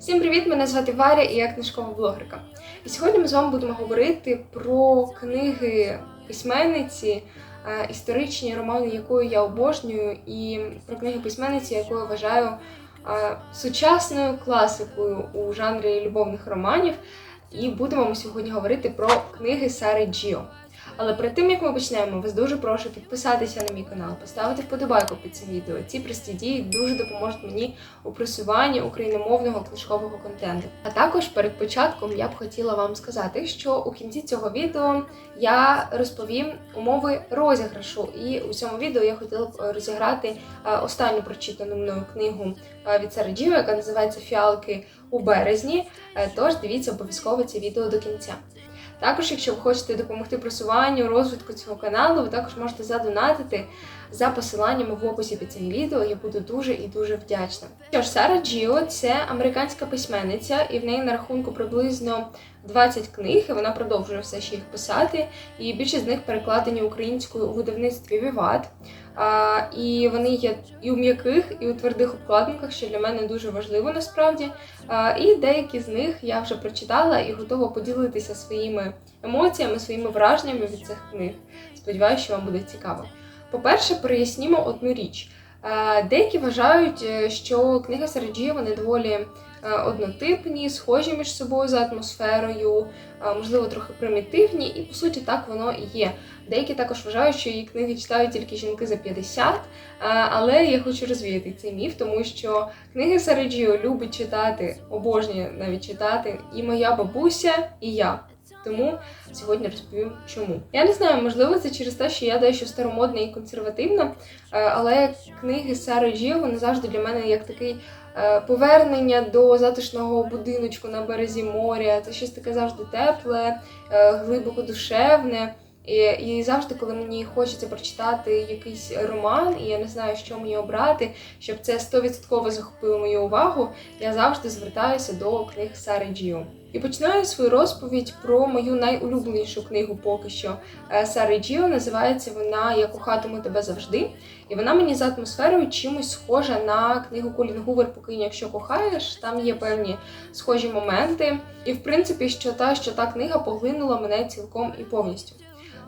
Всім привіт! Мене звати Варя і я книжкова блогерка. І сьогодні ми з вами будемо говорити про книги письменниці, історичні романи, якої я обожнюю, і про книги письменниці, яку я вважаю сучасною класикою у жанрі любовних романів. І будемо ми сьогодні говорити про книги Сари Джіо. Але перед тим, як ми почнемо, вас дуже прошу підписатися на мій канал, поставити вподобайку під цим відео. Ці прості дії дуже допоможуть мені у просуванні україномовного книжкового контенту. А також перед початком я б хотіла вам сказати, що у кінці цього відео я розповім умови розіграшу. І у цьому відео я хотіла б розіграти останню прочитану мною книгу від Сари Джіо, яка називається «Фіалки у березні». Тож дивіться обов'язково це відео до кінця. Також, якщо ви хочете допомогти просуванню, розвитку цього каналу, ви також можете задонатити за посиланнями в описі під цим відео. Я буду дуже і дуже вдячна. Що ж, Сара Джіо – це американська письменниця, і в неї на рахунку приблизно 20 книг, і вона продовжує все ще їх писати. І більшість з них перекладені українською у видавництві Віват. І вони є і у м'яких, і у твердих обкладинках, що для мене дуже важливо насправді. І деякі з них я вже прочитала і готова поділитися своїми емоціями, своїми враженнями від цих книг. Сподіваюся, що вам буде цікаво. По-перше, прояснімо одну річ. Деякі вважають, що книги Сари Джіо, вони доволі однотипні, схожі між собою за атмосферою, можливо, трохи примітивні, і по суті так воно і є. Деякі також вважають, що її книги читають тільки жінки за 50, але я хочу розвіяти цей міф, тому що книги Сари Джіо любить читати, обожнює навіть читати і моя бабуся, і я. Тому сьогодні розповім чому. Я не знаю, можливо, це через те, що я дещо старомодна і консервативна, але книги Сари Джіо, вони завжди для мене як такий повернення до затишного будиночку на березі моря. Це щось таке завжди тепле, глибоко душевне. І завжди, коли мені хочеться прочитати якийсь роман, і я не знаю, що мені обрати, щоб це 100% захопило мою увагу, я завжди звертаюся до книг Сари Джіо. І починаю свою розповідь про мою найулюбленішу книгу поки що Сари Джіо. Називається вона «Я кохатиму тебе завжди». І вона мені за атмосферою чимось схожа на книгу Колін Гувер «Покинь, якщо кохаєш». Там є певні схожі моменти. І в принципі, що та книга поглинула мене цілком і повністю.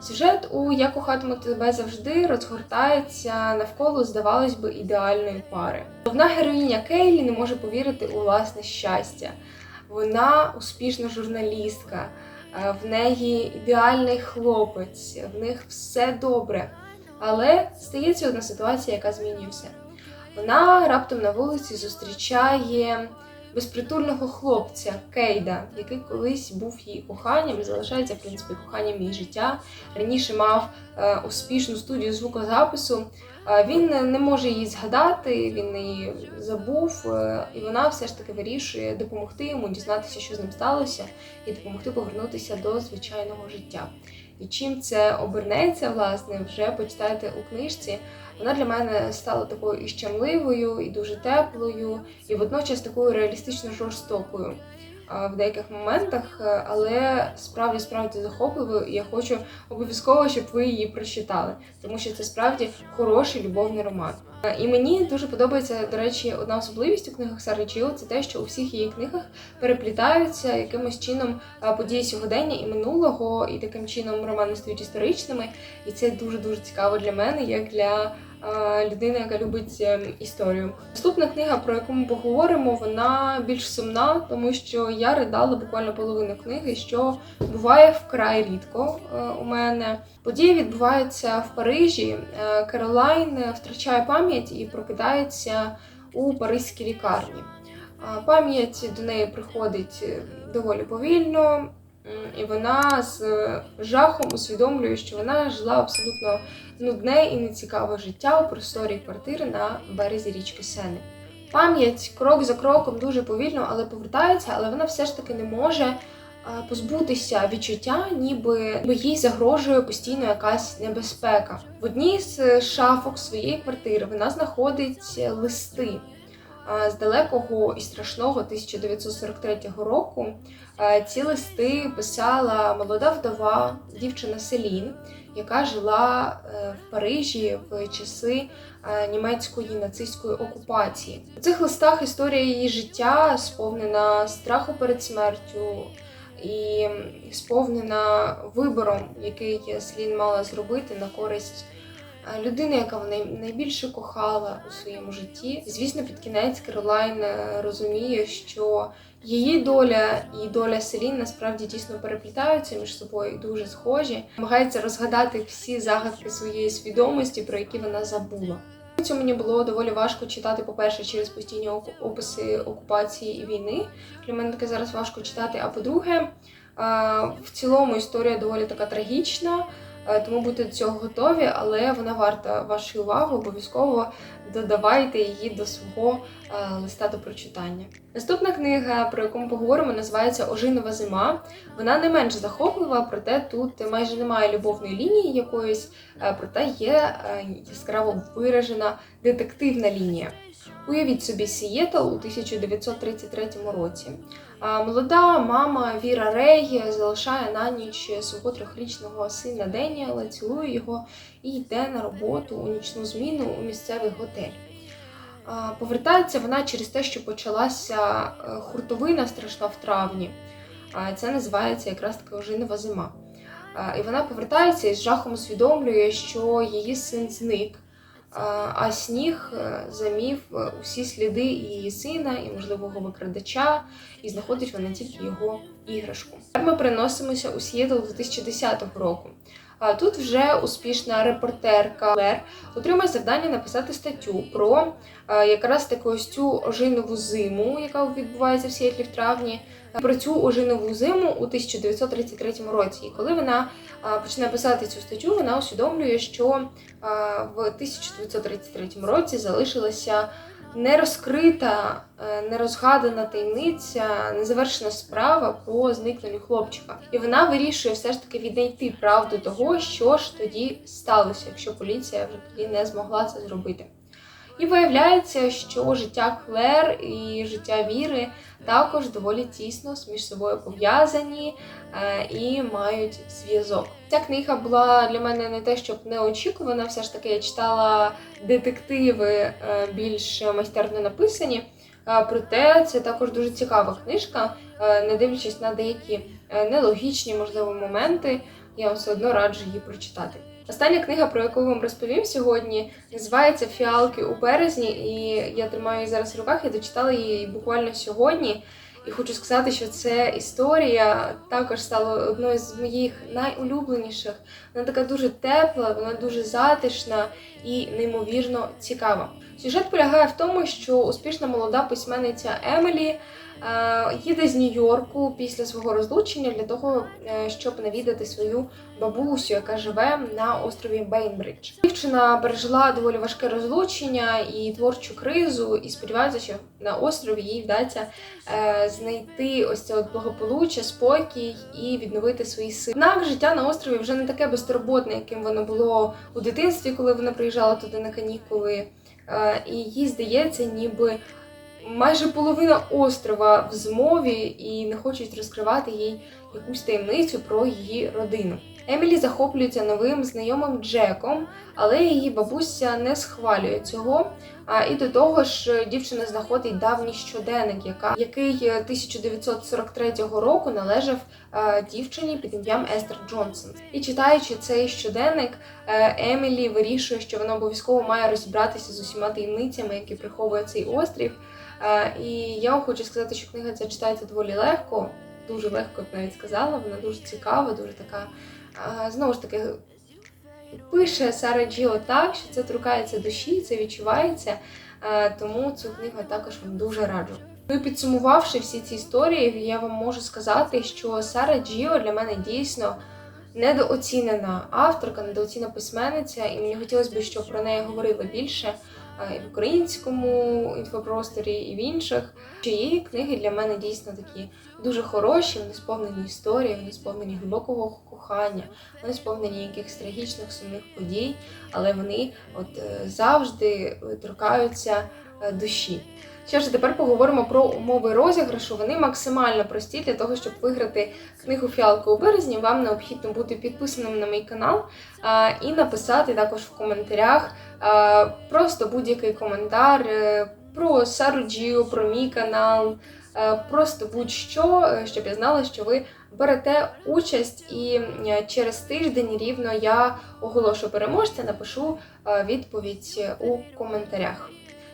Сюжет у «Я кохатиму тебе завжди» розгортається навколо, здавалось би, ідеальної пари. Головна героїня Кейлі не може повірити у власне щастя. Вона успішна журналістка, в неї ідеальний хлопець, в них все добре. Але стається одна ситуація, яка змінює все. Вона раптом на вулиці зустрічає безпритульного хлопця Кейда, який колись був її коханням і залишається, в принципі, коханням її життя. Раніше мав успішну студію звукозапису. Він не може її згадати, він її забув, і вона все ж таки вирішує допомогти йому дізнатися, що з ним сталося, і допомогти повернутися до звичайного життя. І чим це обернеться, власне, вже почитайте у книжці. Вона для мене стала такою і щемливою, і дуже теплою, і водночас такою реалістично жорстокою в деяких моментах, але справді захопливою, і я хочу обов'язково, щоб ви її прочитали, тому що це справді хороший любовний роман. І мені дуже подобається, до речі, одна особливість у книгах Сари Джіо – це те, що у всіх її книгах переплітаються якимось чином події сьогодення і минулого, і таким чином романи стають історичними, і це дуже-дуже цікаво для мене, як для людина, яка любить історію. Наступна книга, про яку ми поговоримо, вона більш сумна, тому що я ридала буквально половину книги, що буває вкрай рідко у мене. Події відбуваються в Парижі. Керолайн втрачає пам'ять і прокидається у паризькій лікарні. Пам'ять до неї приходить доволі повільно, і вона з жахом усвідомлює, що вона жила абсолютно нудне і нецікаве життя у просторі квартири на березі річки Сени. Пам'ять крок за кроком дуже повільно, але повертається, але вона все ж таки не може позбутися відчуття, ніби їй загрожує постійно якась небезпека. В одній з шафок своєї квартири вона знаходить листи. з далекого і страшного 1943 року. Ці листи писала молода вдова, дівчина Селін, яка жила в Парижі в часи німецької нацистської окупації. У цих листах історія її життя сповнена страху перед смертю і сповнена вибором, який Селін мала зробити на користь людини, яка вона найбільше кохала у своєму житті. Звісно, під кінець Керолайн розуміє, що її доля і доля Селін насправді дійсно переплітаються між собою і дуже схожі. Намагається розгадати всі загадки своєї свідомості, про які вона забула. Цьому мені було доволі важко читати, по-перше, через постійні описи окупації і війни. Для мене таке зараз важко читати. А по-друге, в цілому історія доволі така трагічна, тому будьте до цього готові, але вона варта вашої уваги, обов'язково додавайте її до свого листа до прочитання. Наступна книга, про яку ми поговоримо, називається «Ожинова зима». Вона не менш захоплива, проте тут майже немає любовної лінії якоїсь, проте є яскраво виражена детективна лінія. Уявіть собі Сієтл у 1933 році. Молода мама Віра Рей залишає на ніч свого 3-річного сина Деніела, цілує його і йде на роботу у нічну зміну у місцевий готель. Повертається вона через те, що почалася хуртовина страшна в травні. Це називається якраз таки «Ожинова зима». І вона повертається і з жахом усвідомлює, що її син зник. А сніг замів усі сліди її сина і можливого викрадача, і знаходить вона тільки його іграшку. Так ми переносимося у Сієтл 2010 року. Тут вже успішна репортерка Клер отримає завдання написати статтю про якраз таку ось цю ожинову зиму, яка відбувається в Сіетлі в травні, про цю ожинову зиму у 1933 році. І коли вона починає писати цю статтю, вона усвідомлює, що в 1933 році залишилася нерозкрита, нерозгадана таємниця, незавершена справа по зникненню хлопчика. І вона вирішує все ж таки віднайти правду того, що ж тоді сталося, якщо поліція вже тоді не змогла це зробити. І виявляється, що життя Клер і життя Віри також доволі тісно між собою пов'язані і мають зв'язок. Ця книга була для мене не те, щоб неочікувана, все ж таки я читала детективи більш майстерно написані, проте це також дуже цікава книжка, не дивлячись на деякі нелогічні, можливо, моменти, я вам все одно раджу її прочитати. Остання книга, про яку вам розповім сьогодні, називається «Фіалки у березні», і я тримаю її зараз в руках, я дочитала її буквально сьогодні. І хочу сказати, що ця історія також стала одною з моїх найулюбленіших. Вона така дуже тепла, вона дуже затишна і неймовірно цікава. Сюжет полягає в тому, що успішна молода письменниця Емілі їде з Нью-Йорку після свого розлучення для того, щоб навідати свою бабусю, яка живе на острові Бейнбридж. Дівчина пережила доволі важке розлучення і творчу кризу, і сподівається, що на острові їй вдасться знайти ось це благополуччя, спокій і відновити свої сили. Однак життя на острові вже не таке безтурботне, яким воно було у дитинстві, коли вона приїжджала туди на канікули. І їй здається, ніби майже половина острова в змові і не хочуть розкривати їй якусь таємницю про її родину. Емілі захоплюється новим знайомим Джеком, але її бабуся не схвалює цього. І до того ж дівчина знаходить давній щоденник, який 1943 року належав дівчині під ім'ям Естер Джонсон. І читаючи цей щоденник, Емілі вирішує, що вона обов'язково має розібратися з усіма таємницями, які приховує цей острів. І я вам хочу сказати, що книга ця читається доволі легко, дуже легко, як навіть сказала, вона дуже цікава, дуже така, знову ж таки, пише Сара Джіо так, що це торкається душі, це відчувається, тому цю книгу я також вам дуже раджу. Ну і підсумувавши всі ці історії, я вам можу сказати, що Сара Джіо для мене дійсно недооцінена авторка, недооцінена письменниця, і мені хотілося б, щоб про неї говорили більше і в українському інфопросторі, і в інших. Її книги для мене дійсно такі дуже хороші, вони сповнені історії, вони сповнені глибокого кохання, вони сповнені якихось трагічних, сумних подій, але вони завжди торкаються душі. Що ж, тепер поговоримо про умови розіграшу. Вони максимально прості. Для того, щоб виграти книгу «Фіалка у березні», вам необхідно бути підписаним на мій канал і написати також в коментарях просто будь-який коментар про Сару Джіо, про мій канал, просто будь-що, щоб я знала, що ви берете участь, і через тиждень рівно я оголошу переможця, напишу відповідь у коментарях.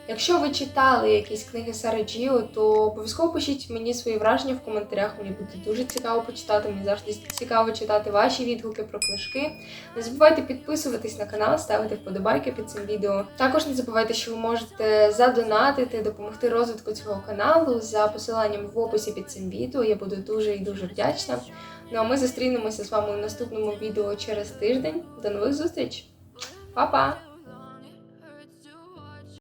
Якщо ви читали якісь книги Сари Джіо, то обов'язково пишіть мені свої враження в коментарях, мені буде дуже цікаво почитати, мені завжди цікаво читати ваші відгуки про книжки. Не забувайте підписуватись на канал, ставити вподобайки під цим відео. Також не забувайте, що ви можете задонатити, допомогти розвитку цього каналу за посиланням в описі під цим відео, я буду дуже і дуже вдячна. Ну а ми зустрінемося з вами у наступному відео через тиждень. До нових зустрічей! Па-па!